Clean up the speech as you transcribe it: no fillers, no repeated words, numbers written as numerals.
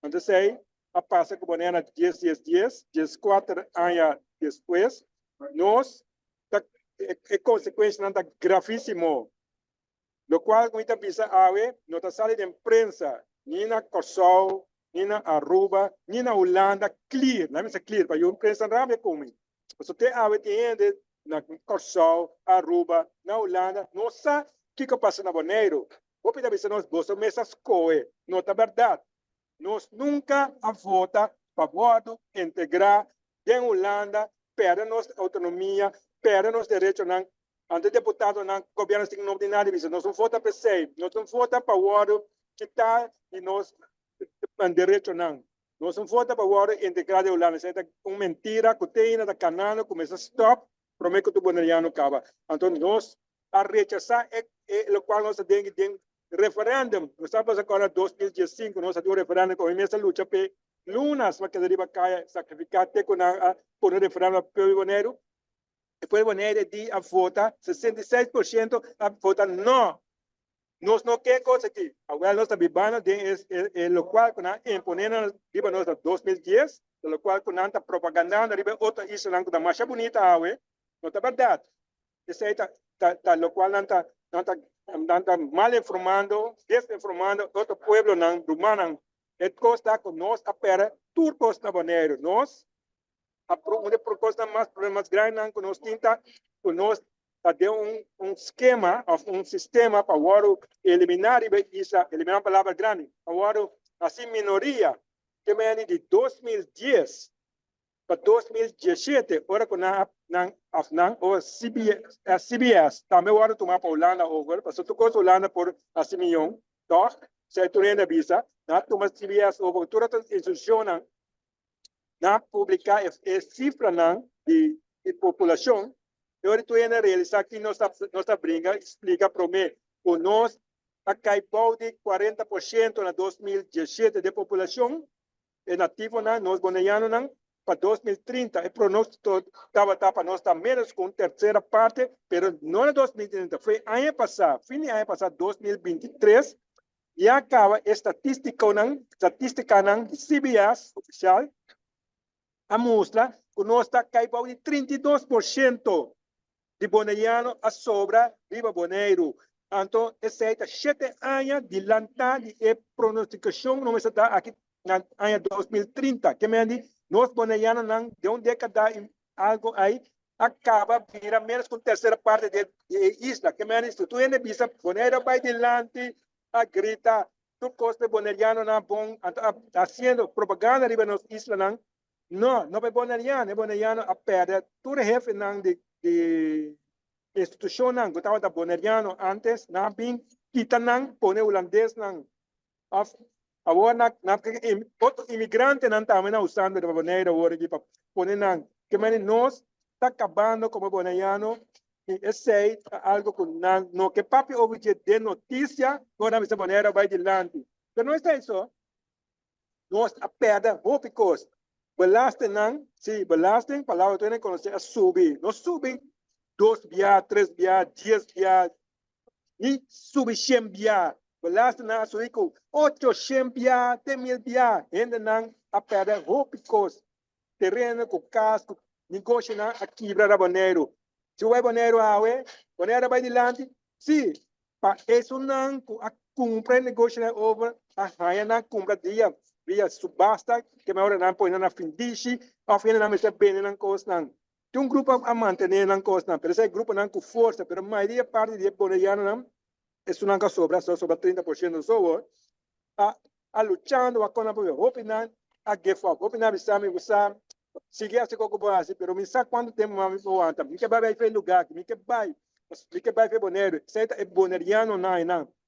Então, sei, a passa que o Boneriano 10, 4 anos depois, nós, é consequência não gravíssimo, lo qual muita visa ave, não está sala de imprensa, nem na Kosovo, nem na Aruba, nem na Hulanda, clear, não é clear, para a imprensa rápida como. Você tem ave de na Kosovo, Aruba, na Hulanda, não sabe o que passa na Boneiro. O que está nós gostamos dessas coisas, não é verdade. Nós nunca a vota favor de integrar em Holanda, perde nossa autonomia, perde nosso direito, ante deputado não governo sem nome de nada, nós não vota para si, nós não vota para o que está e nós direito não. Nós não vota para o integrar de Holanda, isso é uma mentira, que tem na canal, começa a stop, prometo que o Boneriano acaba. Então nós a rechazar o qual nós temos referendum. Nós estamos agora em 2015, nós temos referendum com a imensa luta para lunas, para que deriva caia sacrificar por o referendum para o Boneiro. Depois o Boneiro diz a vota, 66% a vota não. Nós não queremos coisa aqui. Agora nós estamos vivendo o qual imponendo riba nós 2010, o qual com a propaganda riba outra isso não da mais bonita não é verdade. Isso aí o qual não está mal informando, desinformando outro povo não rumano. É costa com nós a pera turcos na Boneiro. Nós uma proposta mais problemas grandes que nós tenta com nós ter esquema, um sistema para eliminar isso, eliminar a palavra grande, para assim minoria que vem de 2010 para 2017, agora com o CBS, também agora tomar para Hulanda agora, para tu coisa Hulanda por assim milhão, então, se tu ainda visa, na toma CBS agora, toda a instituição na publicar a cifra de população, eu estou indo realizar que nossa briga explica para mim, o nós a caipau de 40% na 2017 de população é nativo nós boneriano para 2030 e para nós estava nós está menos com terceira parte, pero não em 2030, foi ano passado, fim de ano passado 2023 e acaba estatística de CBS oficial a mostra que nós está caindo de 32% de boneriano a sobra viva Boneiro. Então, esse é 7 anos de lançar de pronosticação, não está aqui no ano 2030, que me diz, nós bonerianos não de uma década algo aí acaba vira menos com terceira parte de isla, que me diz, tu ainda visa Boneiro vai adiante, a grita, tu costa boneriano não bom, fazendo propaganda riba nos isla não. Não é Boneriano a perder todo jefe de instituição não, que estava Boneriano antes, não bem quita não, pone holandês não, agora outro imigrante não está usando de Boneriano agora aqui para pone não, que mas nós está acabando como Boneriano e esse é algo que não que papi objeto de notícia, agora Mr. Boneriano vai adiante, mas não é isso, nós a perder, porque belasting não, sim, belasting, palavra que eu conheço é subir. Não subir 2 biá, 3 biá, 10 biá, e subir 100 biá. Belasting não, subir com 800 biá, 10.000 biá. Ainda não, a perder, porque terreno com casco, negócio não, a quebra da Boneiro. Se o Boneiro Boneiro vai adiante, sim, para isso não, a cumprir negócio over, a raia não cumpre dia. Via subasta, que me ora não põe na findiche, ao final não me se bem na costa não. Tem grupo a manter na costa não, pero esse grupo não com força, pero a maioria parte de Boneriano não, isso não que sobra, só sobra 30% só, a lutando a cona por opinar, a give up, opinar bisami busam, seguir a se ocupar assim, pero me sabe quanto tempo mais vou anta, me que vai para lugar, me que vai para Boneiro, certo é Boneriano não.